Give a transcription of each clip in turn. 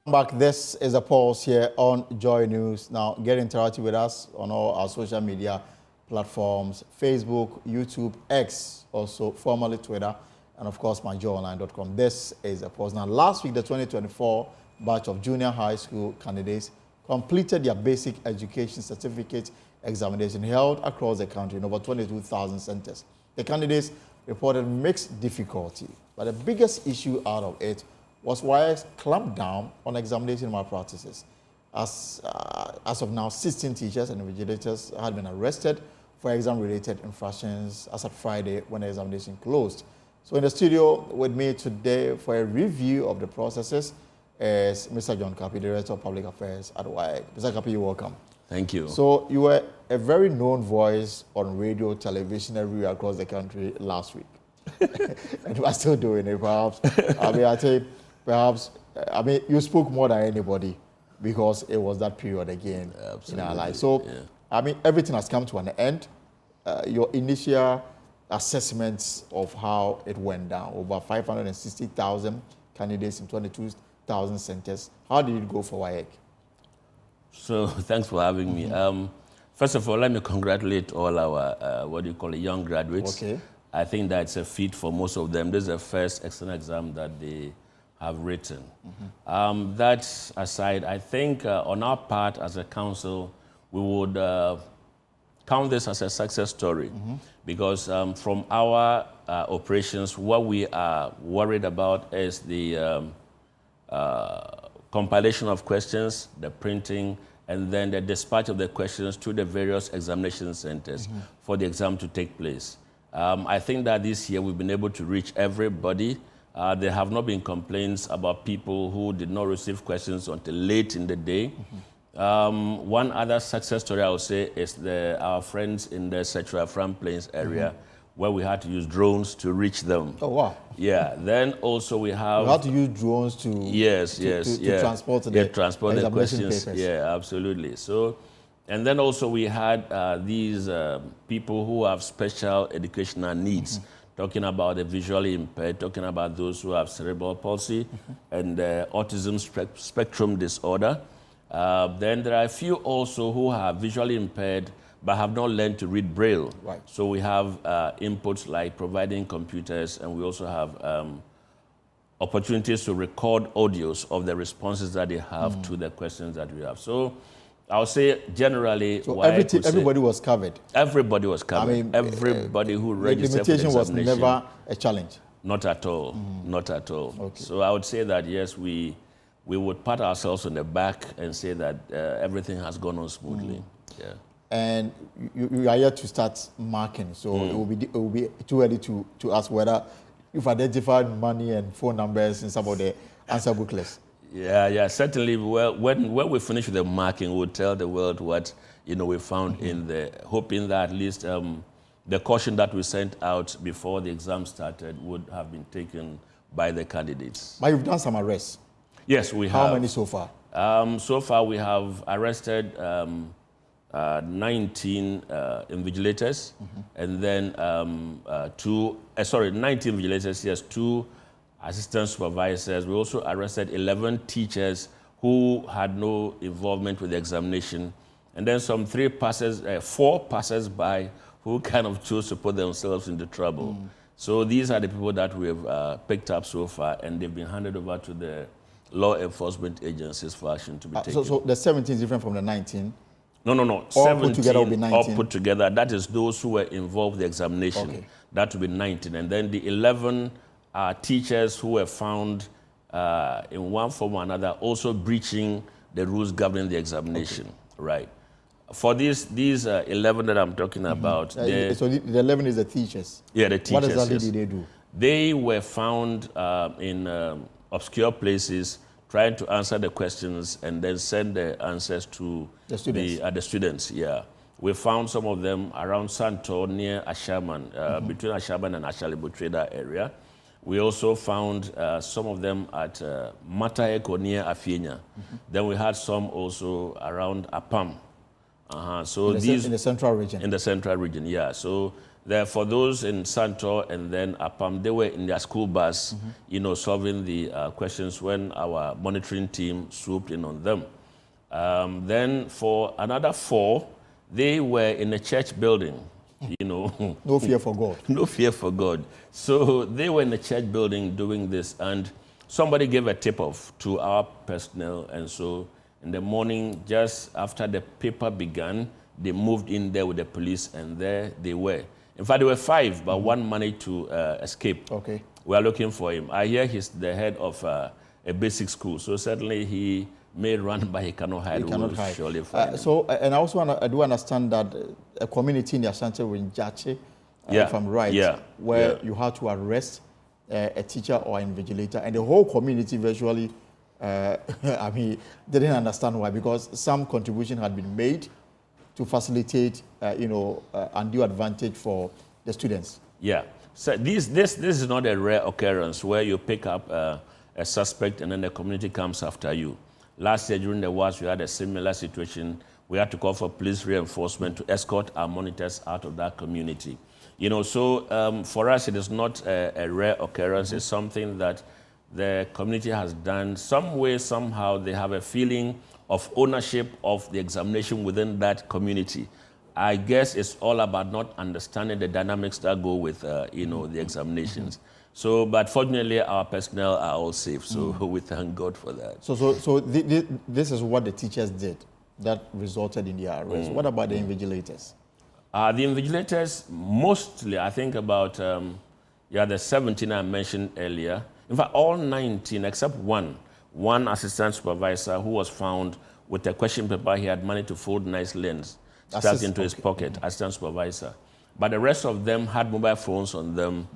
Back, this is a pulse here on Joy News. Now, get interactive with us on all our social media platforms, Facebook, YouTube, X, also formerly Twitter, and of course, myjoyonline.com. This is a pulse. Now, last week, the 2024 batch of junior high school candidates completed their basic education certificate examination held across the country in over 22,000 centers. The candidates reported mixed difficulty, but the biggest issue out of it was WAEC clamped down on examination malpractices. As of now, 16 teachers and invigilators had been arrested for exam-related infractions as of Friday when the examination closed. So in the studio with me today for a review of the processes is Mr. John Kapi, Director of Public Affairs at WAEC. Mr. Kapi, you're welcome. Thank you. So you were a very known voice on radio, television, everywhere across the country last week. And you are still doing it, perhaps. I mean, you spoke more than anybody because it was that period again in our life. So, I mean, everything has come to an end. Your initial assessments of how it went down, over 560,000 candidates in 22,000 centers. How did it go for WAEC? So, thanks for having me. First of all, let me congratulate all our, young graduates. Okay. I think that's a feat for most of them. This is the first external exam that they have written. That aside, I think on our part as a council, we would count this as a success story because from our operations, what we are worried about is the compilation of questions, the printing, and then the dispatch of the questions to the various examination centers for the exam to take place. I think that this year we've been able to reach everybody. There have not been complaints about people who did not receive questions until late in the day. One other success story I would say is our friends in the Sekyere Afram Plains area where we had to use drones to reach them. Oh, wow. Yeah, then also we have... You had to use drones to... to transport the questions. Papers. Yeah, absolutely. So, and then also we had these people who have special educational needs. Talking about the visually impaired, talking about those who have cerebral palsy and autism spectrum disorder. Then there are a few also who are visually impaired but have not learned to read Braille. Right. So we have inputs like providing computers, and we also have opportunities to record audios of the responses that they have to the questions that we have. So I would say generally... So everybody was covered? Everybody was covered. I mean, everybody who registered for the examination. The limitation was never a challenge? Not at all. Not at all. Okay. So I would say that, yes, we would pat ourselves on the back and say that everything has gone on smoothly. Yeah. And you are yet to start marking, so it will be too early to ask whether you've identified money and phone numbers in some of the answer booklets. Yeah, certainly. Well, when we finish with the marking, we'll tell the world what we found in there, hoping that at least the caution that we sent out before the exam started would have been taken by the candidates. But you've done some arrests. Yes, we have. How many so far? So far, we have arrested 19 invigilators, and then 19 invigilators. Yes, 2 assistant supervisors. We also arrested 11 teachers who had no involvement with the examination. And then 4 passers-by who kind of chose to put themselves into trouble. So these are the people that we've picked up so far, and they've been handed over to the law enforcement agencies for action to be taken. So the 17 is different from the 19? No. All 17 put together will be 19? All put together. That is those who were involved in the examination. Okay. That will be 19. And then the 11 teachers who were found in one form or another also breaching the rules governing the examination. Okay. Right. For these 11 that I'm talking about... so the 11 is the teachers? Yeah, the teachers. What exactly did they do? They were found in obscure places trying to answer the questions and then send the answers to the students. The students. Yeah. We found some of them around Santo near Ashaman, between Ashaman and Ashalibo Trader area. We also found some of them at Mataeko near Afienya. Then we had some also around Apam. So in the central region? In the central region, yeah. So For those in Santor and then Apam, they were in their school bus, solving the questions when our monitoring team swooped in on them. Then for another 4, they were in a church building, No fear for God. No fear for God. So they were in the church building doing this, and somebody gave a tip-off to our personnel, and so in the morning, just after the paper began, they moved in there with the police, and there they were. In fact, there were 5, but one managed to escape. Okay. We are looking for him. I hear he's the head of a basic school, so certainly he may run, but he cannot hide. He cannot hide. Surely find him. So, and I also I do understand that a community in the Ashanti in Jache, if I'm right, where you had to arrest a teacher or an invigilator, and the whole community virtually, didn't understand why, because some contribution had been made to facilitate, undue advantage for the students. Yeah. So this is not a rare occurrence where you pick up a suspect and then the community comes after you. Last year during the WAEC, we had a similar situation. We had to call for police reinforcement to escort our monitors out of that community. So for us, it is not a rare occurrence. It's something that the community has done. Some way, somehow, they have a feeling of ownership of the examination within that community. I guess it's all about not understanding the dynamics that go with, the examinations. So, but fortunately, our personnel are all safe. So we thank God for that. So this is what the teachers did that resulted in their arrest. What about the invigilators? The invigilators, mostly, I think about, the 17 I mentioned earlier. In fact, all 19 except one assistant supervisor who was found with a question paper he had managed to fold nicely and stuck into his pocket, assistant supervisor. But the rest of them had mobile phones on them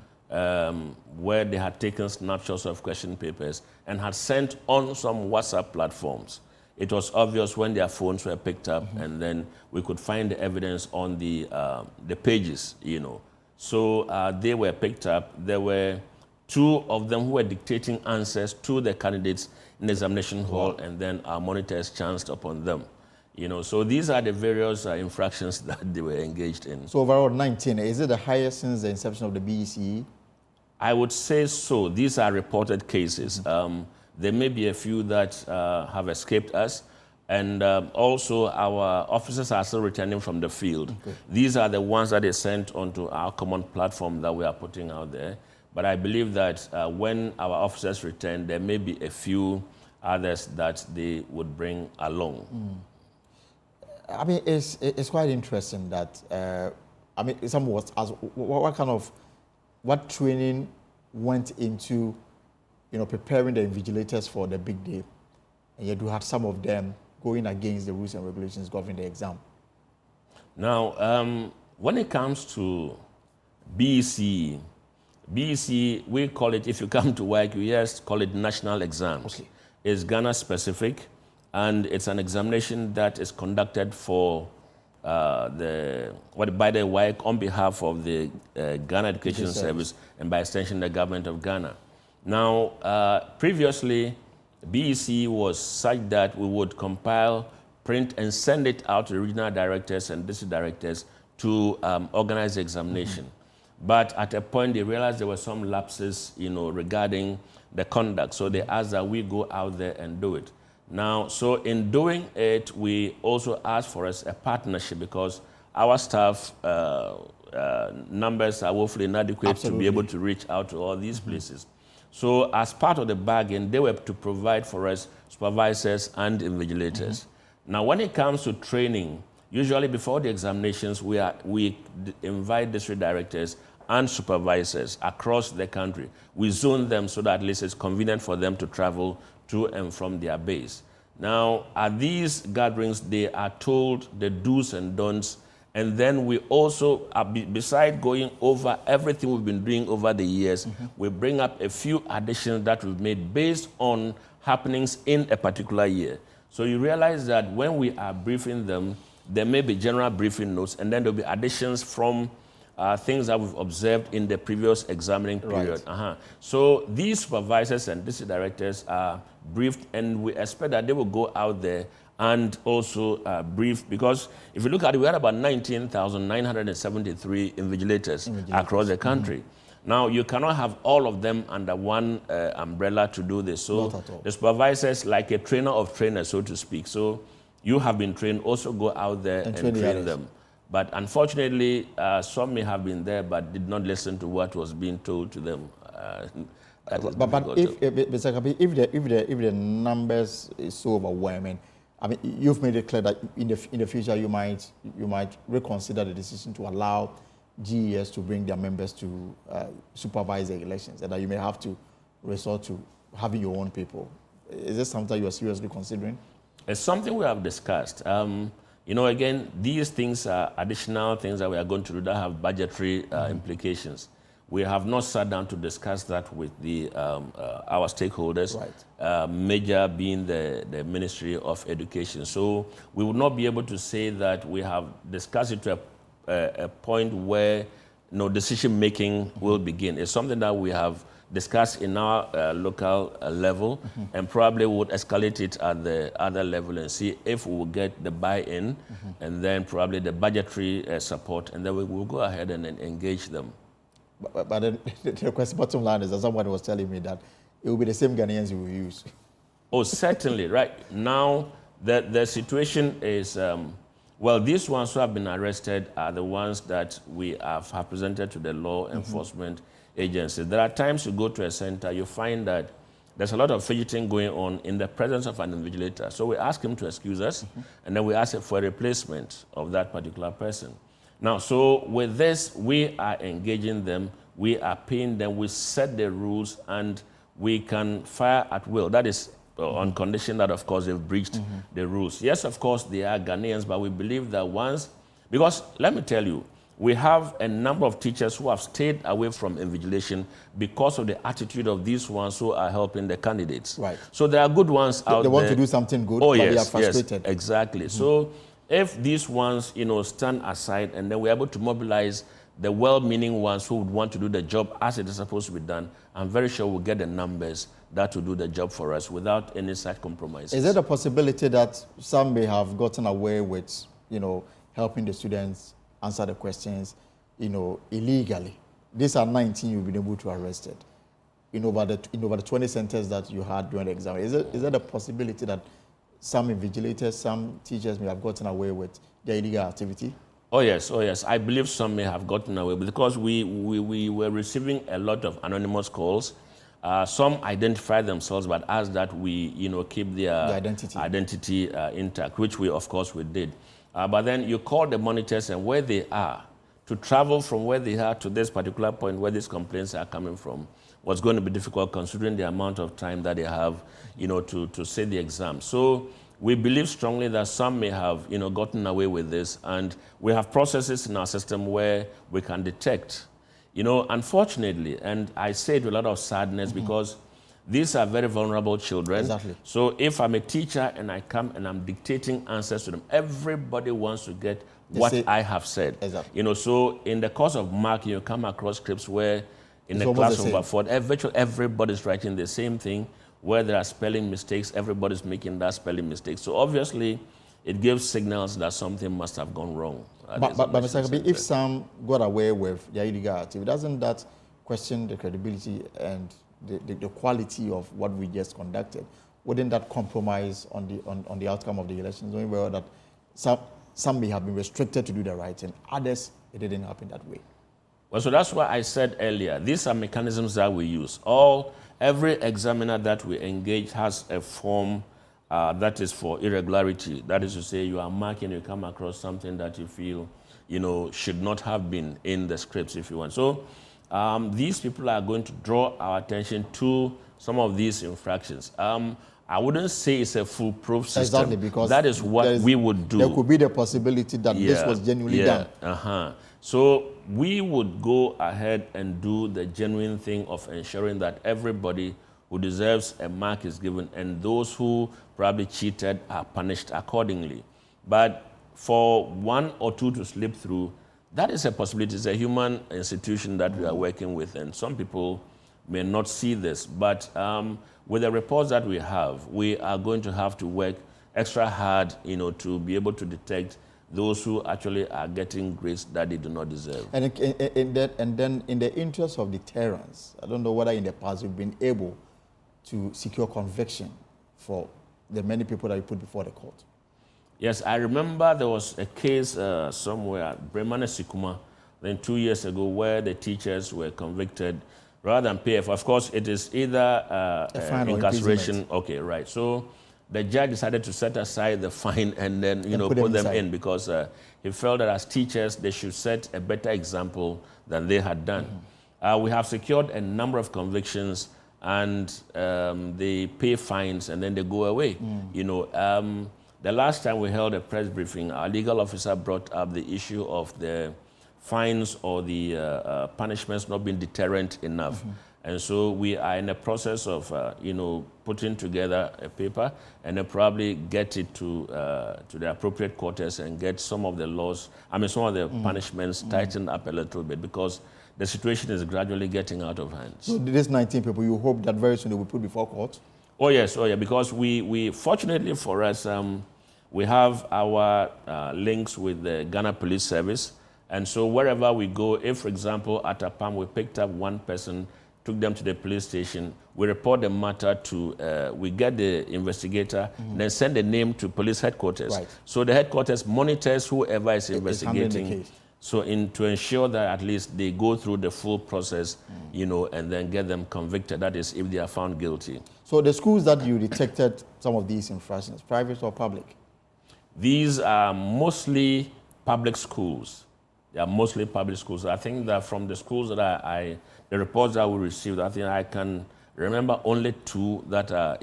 where they had taken snapshots of question papers and had sent on some WhatsApp platforms. It was obvious when their phones were picked up, and then we could find the evidence on the pages, So they were picked up. There were 2 of them who were dictating answers to the candidates in the examination hall, and then our monitors chanced upon them. So these are the various infractions that they were engaged in. So overall 19, is it the highest since the inception of the BECE? I would say so. These are reported cases. There may be a few that have escaped us, and also our officers are still returning from the field. Okay. These are the ones that they sent onto our common platform that we are putting out there. But I believe that when our officers return, there may be a few others that they would bring along. It's quite interesting that, some was asked, what training went into, preparing the invigilators for the big day, and yet you had some of them going against the rules and regulations governing the exam. Now, when it comes to BECE, we call it, if you come to WAEC, we just call it national exams. Okay. It's Ghana specific, and it's an examination that is conducted for by the WAEC on behalf of the Ghana Education Service and by extension the government of Ghana. Now, previously, BECE was such that we would compile, print, and send it out to the regional directors and district directors to organize the examination. But at a point, they realized there were some lapses, regarding the conduct. So they asked that we go out there and do it. Now, so in doing it, we also asked for us a partnership because our staff numbers are woefully inadequate to be able to reach out to all these places. So as part of the bargain, they were to provide for us supervisors and invigilators. Now, when it comes to training, usually before the examinations, we invite district directors and supervisors across the country. We zone them so that at least it's convenient for them to travel to and from their base. Now, at these gatherings, they are told the do's and don'ts, and then we also, beside going over everything we've been doing over the years, we bring up a few additions that we've made based on happenings in a particular year. So you realize that when we are briefing them, there may be general briefing notes, and then there'll be additions from things that we've observed in the previous examining period. Right. So these supervisors and district directors are briefed, and we expect that they will go out there and also brief, because if you look at it, we had about 19,973 invigilators across the country. Now, you cannot have all of them under one umbrella to do this. So the supervisors, like a trainer of trainers, so to speak. So you have been trained, also go out there and train them. But unfortunately, some may have been there but did not listen to what was being told to them. But if the numbers is so overwhelming, I mean, you've made it clear that in the future you might reconsider the decision to allow GES to bring their members to supervise the elections, and that you may have to resort to having your own people. Is this something you are seriously considering? It's something we have discussed. You know, again, these things are additional things that we are going to do that have budgetary implications. We have not sat down to discuss that with our stakeholders, major being the Ministry of Education. So we would not be able to say that we have discussed it to a point where no decision-making will begin. It's something that we have discussed in our local level, and probably would escalate it at the other level and see if we will get the buy-in, and then probably the budgetary support, and then we will go ahead and engage them. But then the question, bottom line is that someone was telling me that it will be the same Ghanaians you will use. Oh, certainly, right. Now, the situation is, well, these ones who have been arrested are the ones that we have presented to the law enforcement agencies. There are times you go to a center, you find that there's a lot of fidgeting going on in the presence of an invigilator. So we ask him to excuse us, and then we ask for a replacement of that particular person. Now, so with this, we are engaging them, we are paying them, we set the rules, and we can fire at will. That is on condition that, of course, they've breached the rules. Yes, of course, they are Ghanaians, but we believe that once, because let me tell you, we have a number of teachers who have stayed away from invigilation because of the attitude of these ones who are helping the candidates. Right. So there are good ones out there. They want to do something good, but they are frustrated. Yes, exactly. So if these ones, you know, stand aside, and then we're able to mobilize the well-meaning ones who would want to do the job as it is supposed to be done, I'm very sure we'll get the numbers that will do the job for us without any such compromises. Is there a possibility that some may have gotten away with, you know, helping the students answer the questions, you know, illegally? These are 19 you've been able to arrest it. In over the 20 centers that you had during the exam. Is there a possibility that some invigilators, some teachers may have gotten away with their illegal activity? Oh yes. I believe some may have gotten away because we were receiving a lot of anonymous calls. Some identify themselves, but asked that we, you know, keep their identity intact, which we, of course, we did. But then you call the monitors and where they are, to travel from where they are to this particular point where these complaints are coming from was going to be difficult considering the amount of time that they have, you know, to sit the exam. So we believe strongly that some may have, you know, gotten away with this, and we have processes in our system where we can detect, you know, unfortunately, and I say it with a lot of sadness because these are very vulnerable children. Exactly. So if I'm a teacher and I come and I'm dictating answers to them, everybody wants to get what I have said. Exactly. You know, so in the course of marking, you come across scripts where in the class of about 4, virtually everybody's writing the same thing. Where there are spelling mistakes, everybody's making that spelling mistake. So obviously, it gives signals that something must have gone wrong. But Mr. Kapi, if some got away with their illegal activity, doesn't that question the credibility and the quality of what we just conducted? Wouldn't that compromise on the outcome of the elections? Knowing well that some may have been restricted to do the right thing, others, it didn't happen that way. Well, so that's why I said earlier, these are mechanisms that we use. Every examiner that we engage has a form that is for irregularity. That is to say, you are marking, you come across something that you feel, you know, should not have been in the scripts, if you want. So these people are going to draw our attention to some of these infractions. I wouldn't say it's a foolproof system. Exactly, because that is what we would do. There could be the possibility that this was genuinely done. So we would go ahead and do the genuine thing of ensuring that everybody who deserves a mark is given, and those who probably cheated are punished accordingly. But for one or two to slip through, That is a possibility. It's a human institution that we are working with, and some people may not see this. But with the reports that we are going to have to work extra hard, to be able to detect those who actually are getting grades that they do not deserve. And then in the interest of deterrence, I don't know whether in the past you've been able to secure conviction for the many people that you put before the court. Yes, I remember there was a case somewhere, Bremane Sikuma, then 2 years ago, where the teachers were convicted rather than pay. Of course, it is either incarceration. Okay, right. So the judge decided to set aside the fine and then put them in because he felt that as teachers they should set a better example than they had done. We have secured a number of convictions, and they pay fines and then they go away. The last time we held a press briefing, our legal officer brought up the issue of the fines or the punishments not being deterrent enough. And so we are in the process of, putting together a paper and then probably get it to the appropriate quarters and get some of the laws, some of the punishments tightened up a little bit, because the situation is gradually getting out of hand. So these 19 people, you hope that very soon they will put before court? Oh yes, because we fortunately for us, we have our links with the Ghana Police Service. And so wherever we go, if, for example, at Apam, we picked up one person, took them to the police station, we report the matter to, we get the investigator, then send the name to police headquarters. Right. So the headquarters monitors whoever is investigating. So to ensure that at least they go through the full process, and then get them convicted, that is, if they are found guilty. So the schools that you detected some of these infractions, private or public? These are mostly public schools. They are mostly public schools. I think that from the schools that the reports that we received, I think I can remember only 2 that are,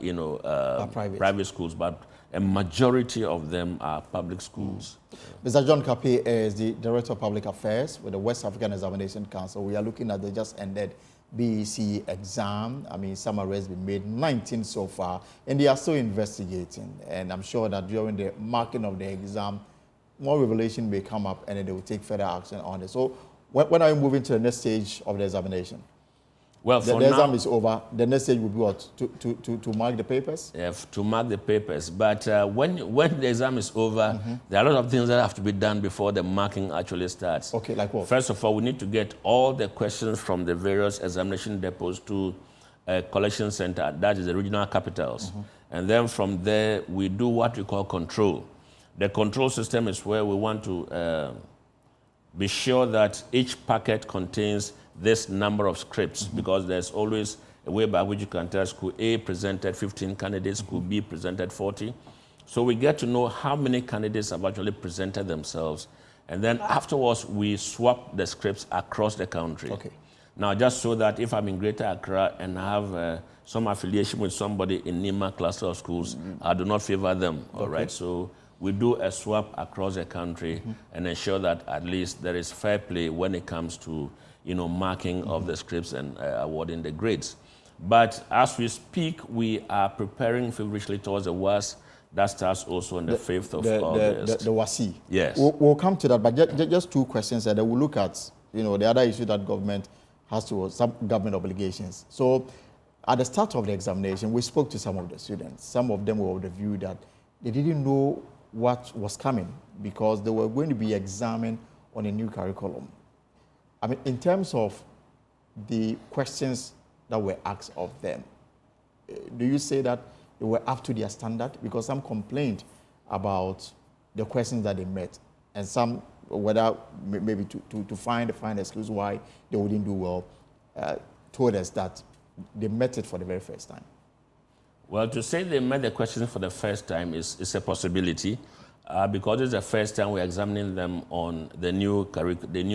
private schools, but a majority of them are public schools. Mr. John Kapi is the Director of Public Affairs with the West African Examination Council. We are looking at the just ended BECE exam. Some arrests have been made, 19 so far, and they are still investigating. And I'm sure that during the marking of the exam, more revelation may come up and then they will take further action on it. So when are you moving to the next stage of the examination? Well, the exam is over. The next stage will be what? To mark the papers? Yeah, to mark the papers. But when the exam is over, there are a lot of things that have to be done before the marking actually starts. Okay, like what? First of all, we need to get all the questions from the various examination depots to a collection center, that is the regional capitals. And then from there, we do what we call control. The control system is where we want to be sure that each packet contains this number of scripts, because there's always a way by which you can tell school A presented 15 candidates, school B presented 40. So we get to know how many candidates have actually presented themselves. And then afterwards, we swap the scripts across the country. Okay. Now, just so that if I'm in Greater Accra and I have some affiliation with somebody in Nima cluster of schools, I do not favor them, all right? So we do a swap across the country and ensure that at least there is fair play when it comes to marking of the scripts and awarding the grades. But as we speak, we are preparing feverishly towards the WAEC. That starts also on the 5th of August. The WAEC. Yes. We'll come to that, but just 2 questions, and then we'll look at the other issue that government has to, some government obligations. So at the start of the examination, we spoke to some of the students. Some of them were of the view that they didn't know what was coming because they were going to be examined on a new curriculum. In terms of the questions that were asked of them, do you say that they were up to their standard? Because some complained about the questions that they met, and some, whether maybe to find excuse why they wouldn't do well, told us that they met it for the very first time. Well, to say they met the questions for the first time is a possibility, because it's the first time we're examining them on the new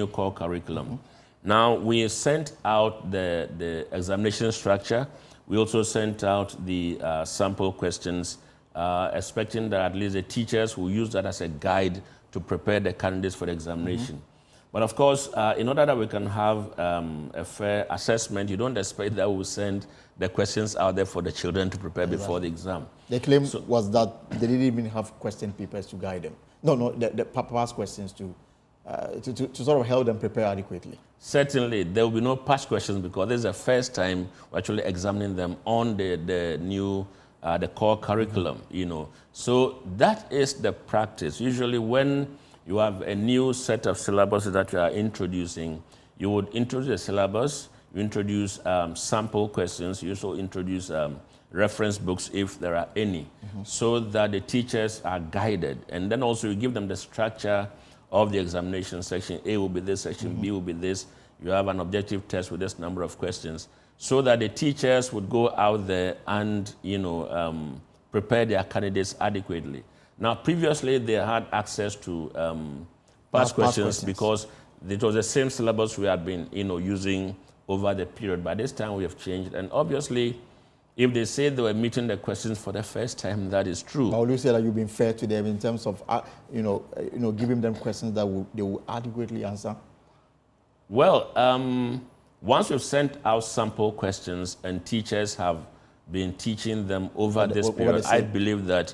core curriculum. Now, we sent out the examination structure. We also sent out the sample questions, expecting that at least the teachers will use that as a guide to prepare the candidates for the examination. But of course, in order that we can have a fair assessment, you don't expect that we'll send the questions out there for the children to prepare before the exam. The claim was that they didn't even have question papers to guide them. No, the past questions to to sort of help them prepare adequately? Certainly, there will be no past questions because this is the first time we're actually examining them on the new, the core curriculum, you know. So that is the practice. Usually when you have a new set of syllabus that you are introducing, you would introduce a syllabus, you introduce sample questions, you also introduce reference books if there are any, so that the teachers are guided. And then also you give them the structure of the examination. Section A will be this, section B will be this. You have an objective test with this number of questions, so that the teachers would go out there and, you know, prepare their candidates adequately. Now, previously they had access to past questions because it was the same syllabus we had been, you know, using over the period. By this time we have changed, and obviously, if they say they were meeting the questions for the first time, that is true. But would you say that you've been fair to them in terms of, giving them questions that they will adequately answer? Well, once we've sent out sample questions and teachers have been teaching them over this period, I believe that,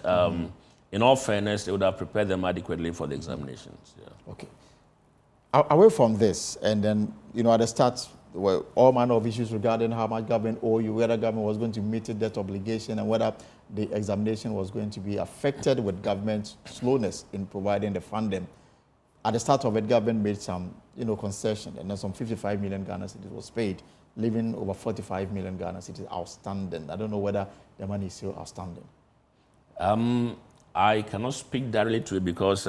in all fairness, they would have prepared them adequately for the examinations. Yeah. Okay. Away from this, and then, at the start, well, all manner of issues regarding how much government owe you, whether government was going to meet its debt obligation, and whether the examination was going to be affected with government slowness in providing the funding. At the start of it, government made some, concession, and then some 55 million Ghana cedis was paid, leaving over 45 million Ghana cedis outstanding. I don't know whether the money is still outstanding. I cannot speak directly to it because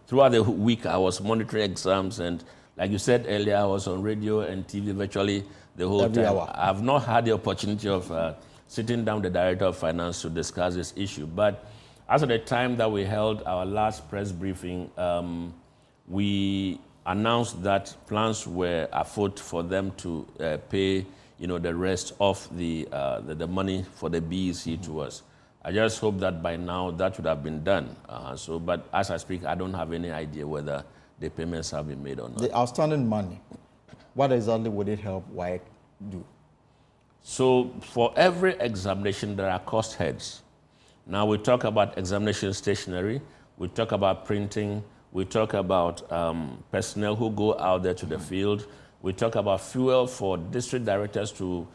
throughout the week I was monitoring exams, and like you said earlier, I was on radio and TV virtually the whole Every time. hour. I have not had the opportunity of sitting down with the Director of Finance to discuss this issue. But as of the time that we held our last press briefing, we announced that plans were afoot for them to pay, the rest of the money for the BECE to us. I just hope that by now that would have been done. But as I speak, I don't have any idea whether the payments have been made or not. The outstanding money, what exactly would it help WAEC do? So for every examination, there are cost heads. Now we talk about examination stationery, we talk about printing, we talk about personnel who go out there to the field, we talk about fuel for district directors to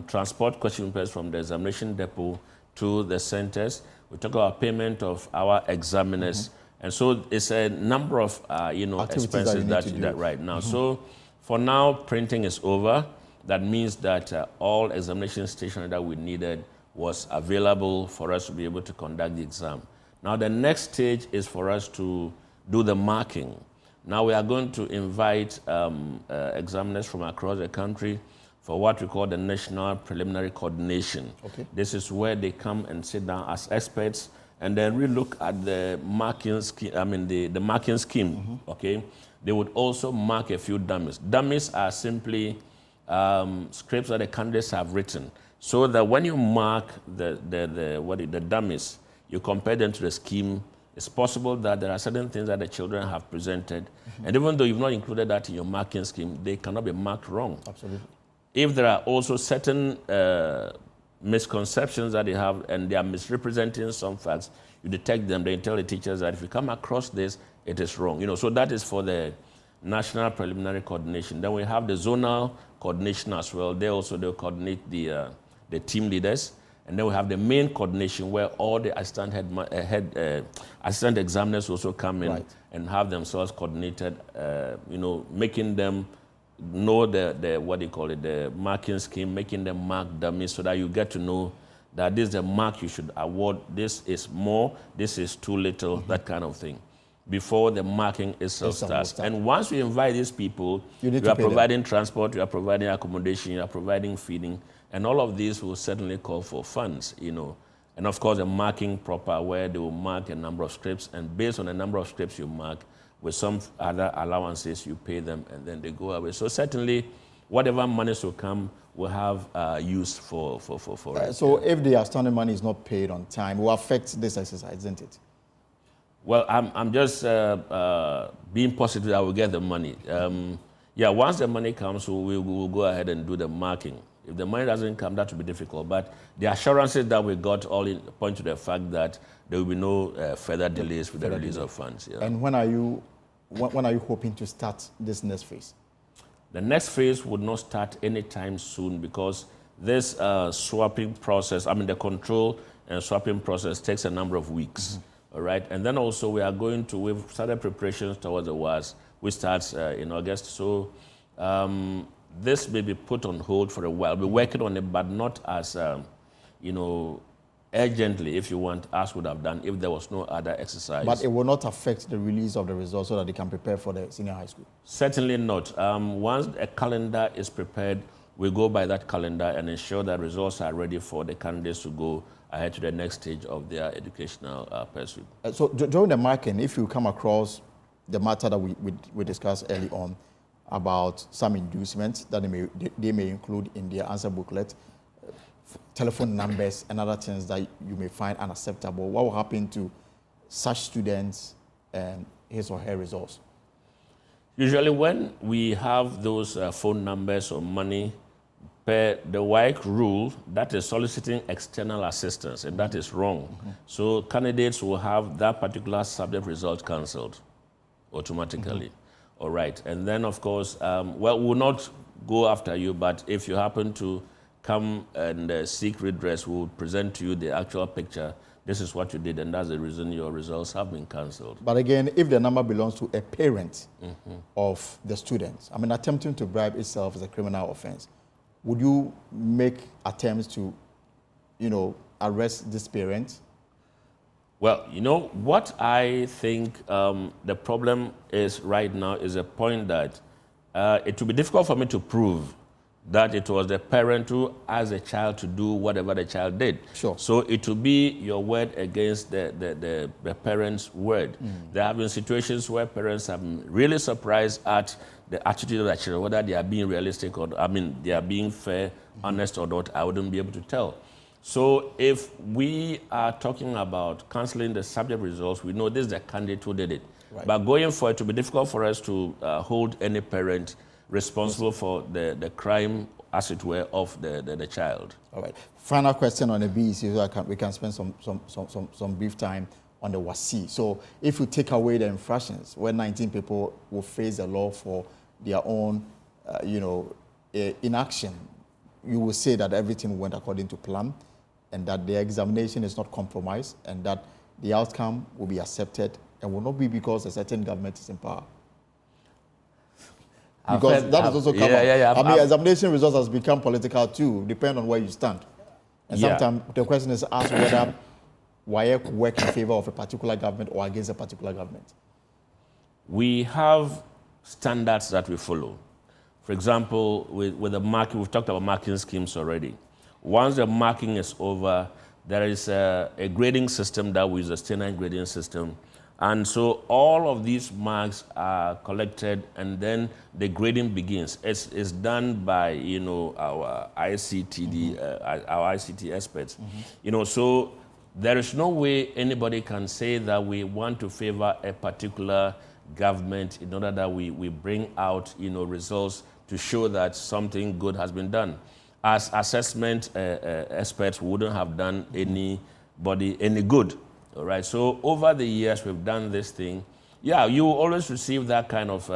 transport question papers from the examination depot to the centers. We talk about payment of our examiners. And so it's a number of, expenses that right now. So for now, printing is over. That means that all examination stationery that we needed was available for us to be able to conduct the exam. Now the next stage is for us to do the marking. Now we are going to invite examiners from across the country for what we call the National Preliminary Coordination. Okay. This is where they come and sit down as experts and then we look at the marking scheme, the marking scheme, okay? They would also mark a few dummies. Dummies are simply scripts that the candidates have written, so that when you mark the dummies, you compare them to the scheme. It's possible that there are certain things that the children have presented, and even though you've not included that in your marking scheme, they cannot be marked wrong. Absolutely. If there are also certain misconceptions that they have and they are misrepresenting some facts, you detect them, they tell the teachers that if you come across this, it is wrong. So that is for the National Preliminary Coordination. Then we have the zonal coordination as well. They'll coordinate the team leaders. And then we have the main coordination where all the assistant examiners also come in and have themselves coordinated, making them know the marking scheme, making them mark dummies so that you get to know that this is the mark you should award, this is more, this is too little, that kind of thing, before the marking itself starts. And once we invite these people, you are providing transport, you are providing accommodation, you are providing feeding, and all of these will certainly call for funds, And of course, the marking proper, where they will mark a number of scripts, and based on the number of scripts you mark, with some other allowances, you pay them, and then they go away. So certainly, whatever monies will come, will have use for it. So if the outstanding money is not paid on time, it will affect this exercise, isn't it? Well, I'm just being positive that we'll get the money. Once the money comes, we'll go ahead and do the marking. If the money doesn't come, that will be difficult. But the assurances that we got all point to the fact that there will be no further delays with the release of funds. Yeah. And when are you when are you hoping to start this next phase? The next phase would not start anytime soon because this swapping process, the control and swapping process takes a number of weeks, all right? And then also we've started preparations towards the WAEC, which starts in August. So this may be put on hold for a while. We're working on it, but not as, urgently, if you want, as would have done if there was no other exercise. But it will not affect the release of the results so that they can prepare for the senior high school? Certainly not. Once a calendar is prepared, we go by that calendar and ensure that results are ready for the candidates to go ahead to the next stage of their educational pursuit. So during the marking, if you come across the matter that we discussed early on about some inducements that they may include in their answer booklet, telephone numbers and other things that you may find unacceptable, what will happen to such students and his or her results? Usually when we have those phone numbers or money, per the WAEC rule, that is soliciting external assistance, and that is wrong. So candidates will have that particular subject result cancelled automatically. All right. And then, of course, we'll not go after you, but if you happen to come and seek redress, we'll present to you the actual picture. This is what you did, and that's the reason your results have been cancelled. But again, if the number belongs to a parent of the student, attempting to bribe itself is a criminal offense. Would you make attempts to, arrest this parent? Well, what I think the problem is right now is a point that it will be difficult for me to prove that it was the parent who asked the child to do whatever the child did. Sure. So it will be your word against the parent's word. There have been situations where parents have been really surprised at the attitude of their children, whether they are being realistic or, they are being fair, honest or not, I wouldn't be able to tell. So if we are talking about cancelling the subject results, we know this is the candidate who did it. Right. But going for it will be difficult for us to hold any parent responsible for the crime, as it were, of the child. All right. Final question on the BECE, so we can spend some brief time on the WAEC. So if you take away the infractions, where 19 people will face the law for their own, inaction, you will say that everything went according to plan and that the examination is not compromised and that the outcome will be accepted and will not be because a certain government is in power. Because that is also covered. Examination results has become political too, depending on where you stand. And sometimes the question is asked whether WAEC work in favor of a particular government or against a particular government. We have standards that we follow. For example, with the marking, we've talked about marking schemes already. Once the marking is over, there is a grading system that we use, a standard grading system. And so all of these marks are collected and then the grading begins. It's done by, our ICTD, our ICT experts. So there is no way anybody can say that we want to favor a particular government in order that we bring out, results to show that something good has been done. As assessment experts, we wouldn't have done anybody any good. All right. So over the years, we've done this thing. Yeah, you always receive that kind of,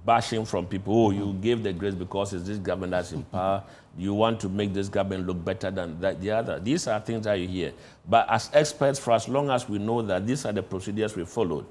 bashing from people. Oh, you gave the grades because it's this government that's in power. You want to make this government look better than the other. These are things that you hear. But as experts, for as long as we know that these are the procedures we followed.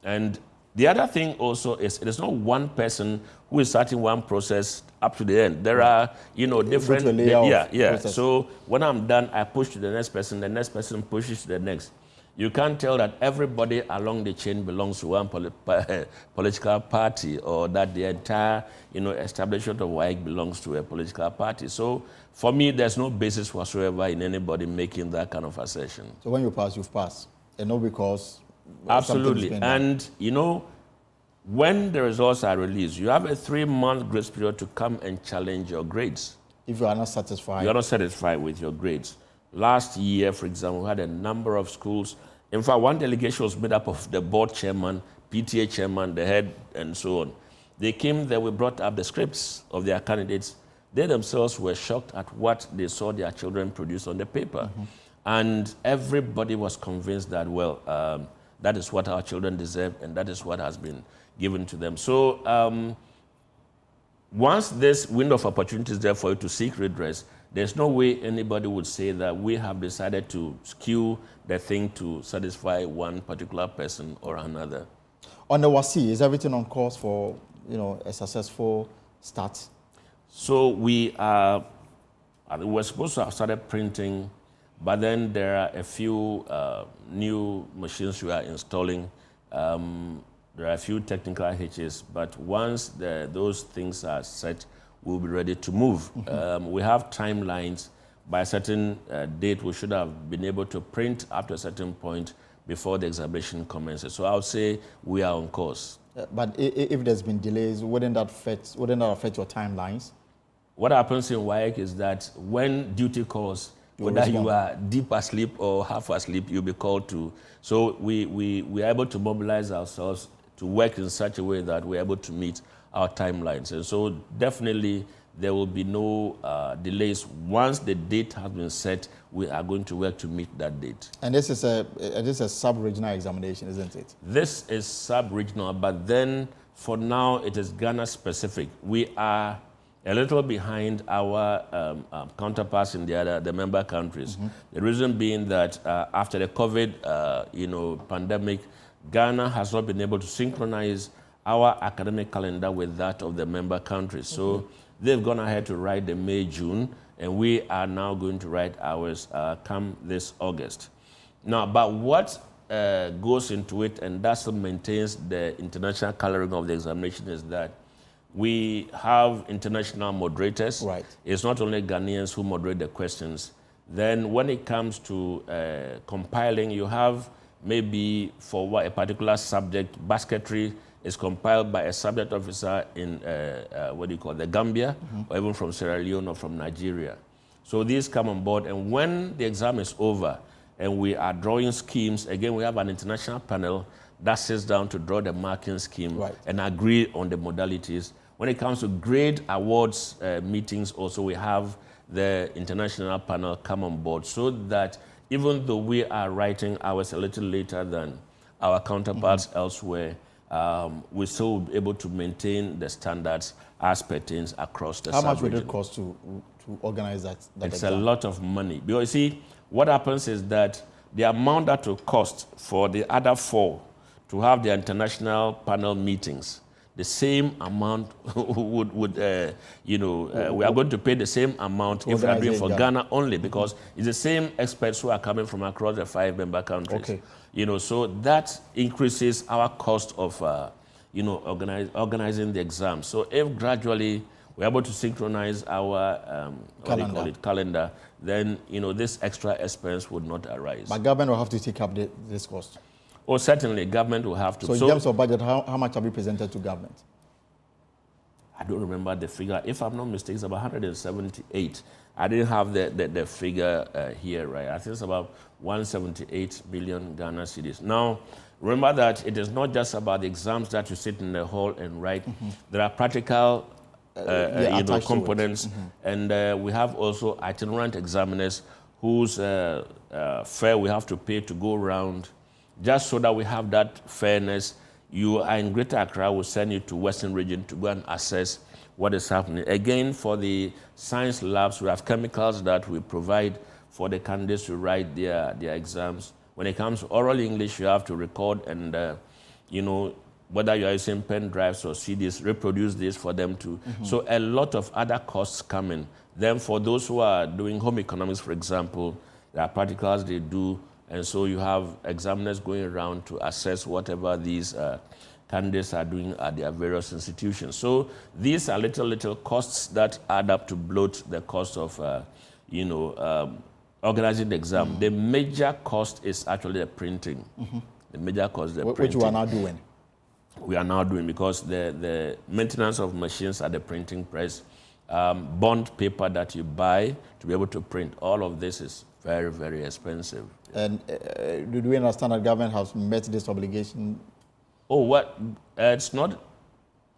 And the other thing also is it is not one person who is starting one process up to the end. There are, different... So when I'm done, I push to the next person pushes to the next. You can't tell that everybody along the chain belongs to one political party or that the entire, establishment of WAEC belongs to a political party. So for me, there's no basis whatsoever in anybody making that kind of assertion. So when you pass, you've passed. And not because... Absolutely. And, when the results are released, you have a 3-month grace period to come and challenge your grades. If you are not satisfied. You are not satisfied with your grades. Last year, for example, we had a number of schools. In fact, one delegation was made up of the board chairman, PTA chairman, the head, and so on. They came there, we brought up the scripts of their candidates. They themselves were shocked at what they saw their children produce on the paper. And everybody was convinced that, that is what our children deserve, and that is what has been given to them. So once this window of opportunity is there for you to seek redress, there's no way anybody would say that we have decided to skew the thing to satisfy one particular person or another. On the WAEC, is everything on course for a successful start? So we're supposed to have started printing, but then there are a few new machines we are installing. There are a few technical hitches, but once those things are set, we'll be ready to move. We have timelines. By a certain date, we should have been able to print up to a certain point before the examination commences. So I would say we are on course. But if there's been delays, wouldn't that affect your timelines? What happens in WAEC is that when duty calls, whether you are deep asleep or half asleep, you'll be called to. So we are able to mobilize ourselves to work in such a way that we're able to meet our timelines. And so definitely there will be no delays. Once the date has been set, we are going to work to meet that date. And this is a sub-regional examination, isn't it? This is sub-regional, but then for now it is Ghana specific. We are a little behind our counterparts in the member countries. The reason being that after the COVID pandemic, Ghana has not been able to synchronize our academic calendar with that of the member countries. So they've gone ahead to write the May, June, and we are now going to write ours come this August. Now, but what goes into it, and that still maintains the international coloring of the examination, is that we have international moderators. Right. It's not only Ghanaians who moderate the questions. Then when it comes to compiling, you have maybe for a particular subject, basketry is compiled by a subject officer in the Gambia, or even from Sierra Leone or from Nigeria. So these come on board, and when the exam is over and we are drawing schemes, again, we have an international panel that sits down to draw the marking scheme and agree on the modalities. When it comes to grade awards meetings, also we have the international panel come on board, so that even though we are writing ours a little later than our counterparts elsewhere, we still will be able to maintain the standards as pertains across the sub-region. How much would it cost to organize that It's exam? a lot of money. Because you see, what happens is that the amount that will cost for the other 4 to have their international panel meetings, the same amount we are going to pay the same amount if we are doing for Ghana only, because it's the same experts who are coming from across the 5 member countries. Okay. So that increases our cost of, organizing the exam. So if gradually we're able to synchronize our calendar, then, this extra expense would not arise. But government will have to take up this cost. Oh, certainly, government will have to. So in terms of budget, how much have you presented to government? I don't remember the figure. If I'm not mistaken, it's about 178. I didn't have the figure here, right? I think it's about 178 billion Ghana cedis. Now, remember that it is not just about the exams that you sit in the hall and write. There are practical components, and we have also itinerant examiners whose fare we have to pay to go around. Just so that we have that fairness, you are in Greater Accra, we'll send you to Western Region to go and assess what is happening. Again, for the science labs, we have chemicals that we provide for the candidates to write their exams. When it comes to oral English, you have to record and, whether you are using pen drives or CDs, reproduce this for them to. So a lot of other costs come in. Then for those who are doing home economics, for example, there are practicals they do. And so you have examiners going around to assess whatever these candidates are doing at their various institutions. So these are little costs that add up to bloat the cost of, organizing the exam. The major cost is actually the printing. The major cost is the printing. Which we are now doing. We are now doing, because the maintenance of machines at the printing press, bond paper that you buy to be able to print, all of this is very, very expensive. And do we understand that government has met this obligation? Oh, what? It's not.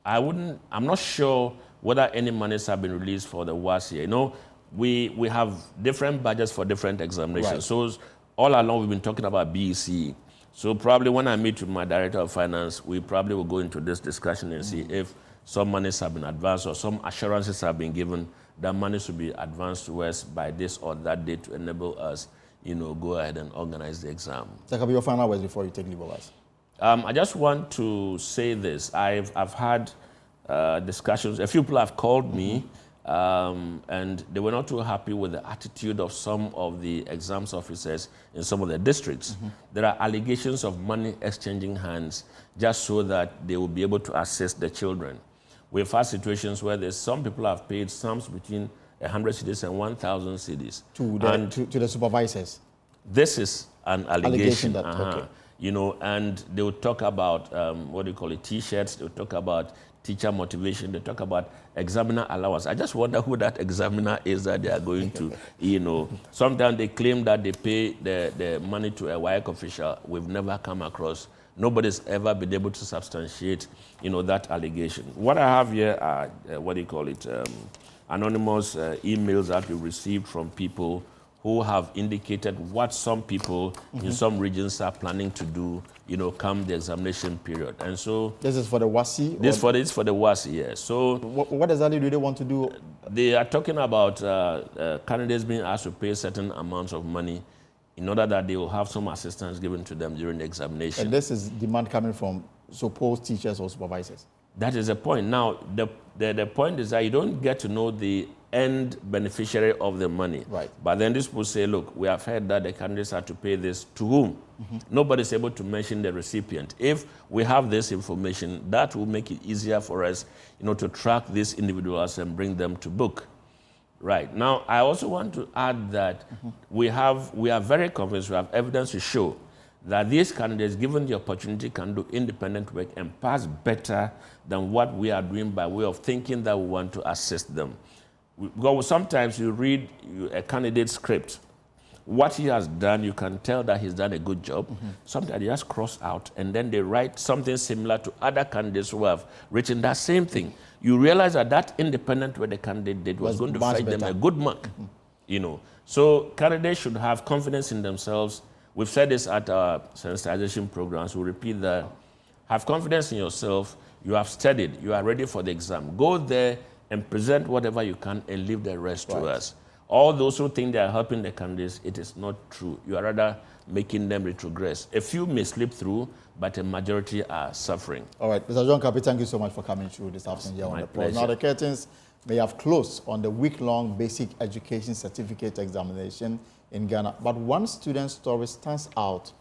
I'm not sure whether any monies have been released for the WAEC. We have different budgets for different examinations. Right. So all along we've been talking about BECE. So probably when I meet with my director of finance, we probably will go into this discussion and see if some monies have been advanced or some assurances have been given that money should be advanced to us by this or that date to enable us, go ahead and organize the exam. That can be your final words before you take leave of us. I just want to say this. I've had discussions. A few people have called me, and they were not too happy with the attitude of some of the exams officers in some of the districts. There are allegations of money exchanging hands just so that they will be able to assist the children. We've had situations where some people have paid sums between 100 cedis and 1,000 cedis. To the supervisors? This is an allegation. Okay. And they will talk about, T-shirts, they will talk about teacher motivation, they talk about examiner allowance. I just wonder who that examiner is that they are going to, Sometimes they claim that they pay the money to a WAEC official. We've never come across. Nobody's ever been able to substantiate, that allegation. What I have here are, anonymous emails that we received from people who have indicated what some people in some regions are planning to do, come the examination period. And so... This is for the WAEC? This is for the WAEC, yes. So... What exactly do they want to do? They are talking about candidates being asked to pay certain amounts of money in order that they will have some assistance given to them during the examination. And this is demand coming from supposed teachers or supervisors? That is the point. Now, the point is that you don't get to know the end beneficiary of the money. Right. But then these people say, look, we have heard that the candidates have to pay this to whom? Nobody's able to mention the recipient. If we have this information, that will make it easier for us, to track these individuals and bring them to book. Right. Now, I also want to add that we are very convinced, we have evidence to show that these candidates, given the opportunity, can do independent work and pass better than what we are doing by way of thinking that we want to assist them. Because sometimes you read a candidate's script. What he has done, you can tell that he's done a good job. Sometimes they just cross out, and then they write something similar to other candidates who have written that same thing. You realize that independent work the candidate did was going to fetch them a good mark. So candidates should have confidence in themselves. We've said this at our sensitization programs. We'll repeat that. Have confidence in yourself. You have studied. You are ready for the exam. Go there and present whatever you can and leave the rest to us. All those who think they are helping the candidates, it is not true. You are rather making them retrogress. A few may slip through, but a majority are suffering. All right, Mr. John Kapi, thank you so much for coming through this afternoon here on the program. Now, the curtains may have closed on the week-long basic education certificate examination in Ghana, but one student's story stands out.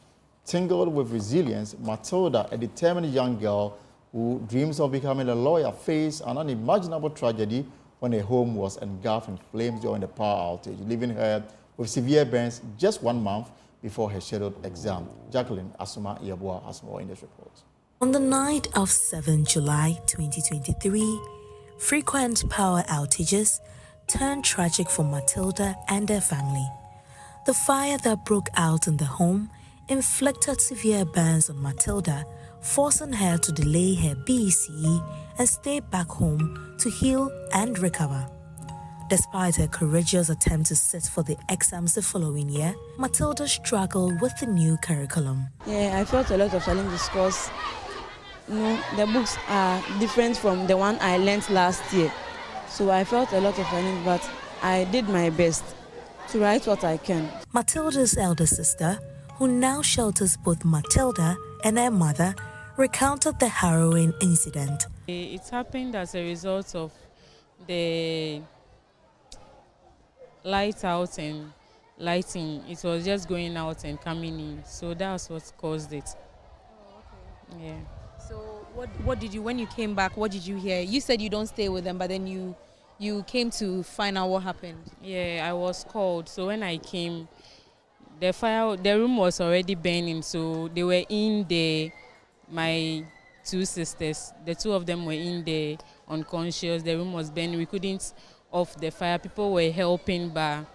Tingled with resilience, Matilda, a determined young girl who dreams of becoming a lawyer, faced an unimaginable tragedy when her home was engulfed in flames during the power outage, leaving her with severe burns just 1 month before her scheduled exam. Jacqueline Asuma Iyabua has more in this report. On the night of 7 July 2023, frequent power outages turned tragic for Matilda and her family. The fire that broke out in the home inflicted severe burns on Matilda, forcing her to delay her BECE and stay back home to heal and recover. Despite her courageous attempt to sit for the exams the following year, Matilda struggled with the new curriculum. Yeah, I felt a lot of challenges because the books are different from the one I learned last year. So I felt a lot of challenges, but I did my best to write what I can. Matilda's elder sister, who now shelters both Matilda and her mother, recounted the harrowing incident. It happened as a result of the light out and lighting. It was just going out and coming in, so that's what caused it. Oh, okay. Yeah. So what did you, when you came back, what did you hear? You said you don't stay with them, but then you came to find out what happened. Yeah, I was called. So when I came, the room was already burning, so they were in there. My two sisters, the two of them were in there unconscious. The room was burning. We couldn't off the fire. People were helping, but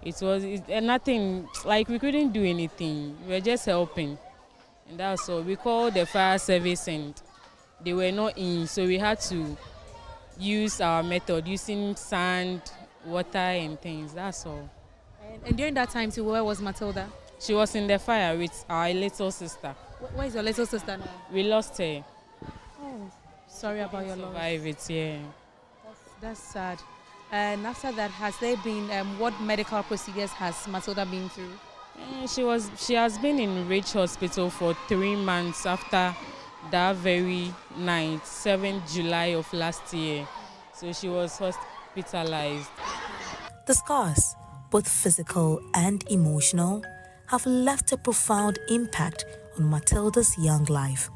it was nothing, like we couldn't do anything. We were just helping. And that's all. We called the fire service and they were not in, so we had to use our method, using sand, water and things. That's all. And during that time too, where was Matilda? She was in the fire with our little sister. Where is your little sister now? We lost her. Oh, sorry about your loss. Survive it, yeah. That's sad. And after that, has there been, what medical procedures has Matilda been through? She has been in Ridge Hospital for 3 months after that very night, 7th July of last year. So she was hospitalized. The scars, both physical and emotional, have left a profound impact on Matilda's young life.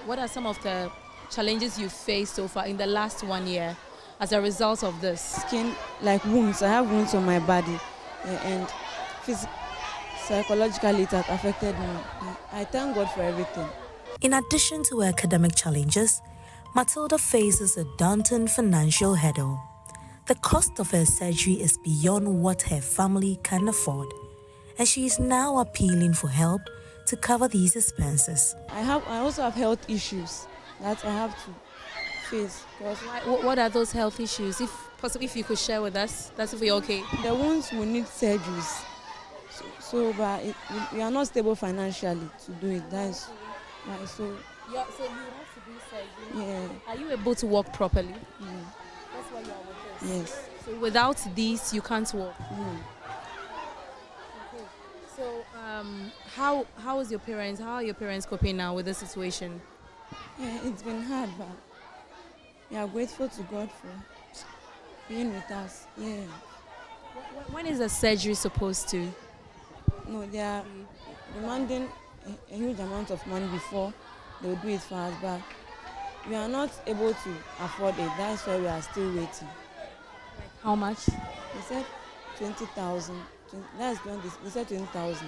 What are some of the challenges you've faced so far in the last 1 year as a result of this? Skin, like wounds. I have wounds on my body, and psychologically it has affected me. I thank God for everything. In addition to academic challenges, Matilda faces a daunting financial hurdle. The cost of her surgery is beyond what her family can afford, and she is now appealing for help to cover these expenses. I also have health issues that I have to face. What are those health issues? If possible, if you could share with us, that's if we're okay. The wounds will need surgeries. But we are not stable financially to do it. That's right. So you have to do surgery. Yeah. Are you able to walk properly? That's why you are with us. Yes. So without these, you can't walk. Okay. So how is your parents? How are your parents coping now with the situation? Yeah, it's been hard, but we are grateful to God for being with us. Yeah. When is the surgery supposed to? No, they are demanding a huge amount of money before they will do it for us, but we are not able to afford it. That's why we are still waiting. Like how much? They said 20,000. That's when they said 20,000.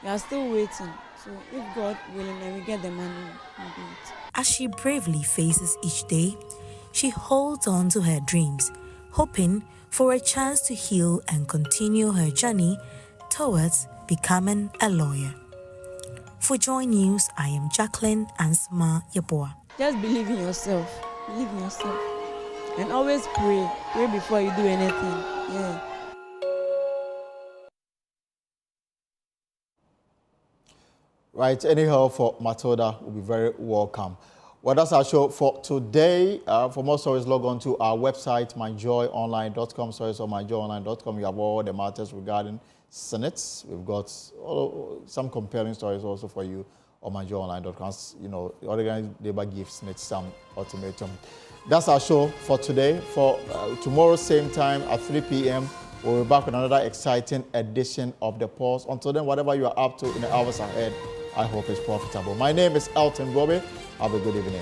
We are still waiting. So if God willing and we get the money, we'll do it. As she bravely faces each day, she holds on to her dreams, hoping for a chance to heal and continue her journey towards becoming a lawyer. For Joy News, I am Jacqueline Ansma Yeboah. Just believe in yourself. Believe in yourself. And always pray. Pray before you do anything. Yeah. Right, any help for Matilda will be very welcome. Well, that's our show for today. For more stories, log on to our website, myjoyonline.com. Stories on myjoyonline.com. You have all the matters regarding Senate. We've got some compelling stories also for you on myjoyonline.com. You know, the organized labor gives Senate some ultimatum. That's our show for today. For tomorrow, same time at 3 p.m., we'll be back with another exciting edition of The Pulse. Until then, whatever you are up to in the hours ahead, I hope it's profitable. My name is Elton Bobe. Have a good evening.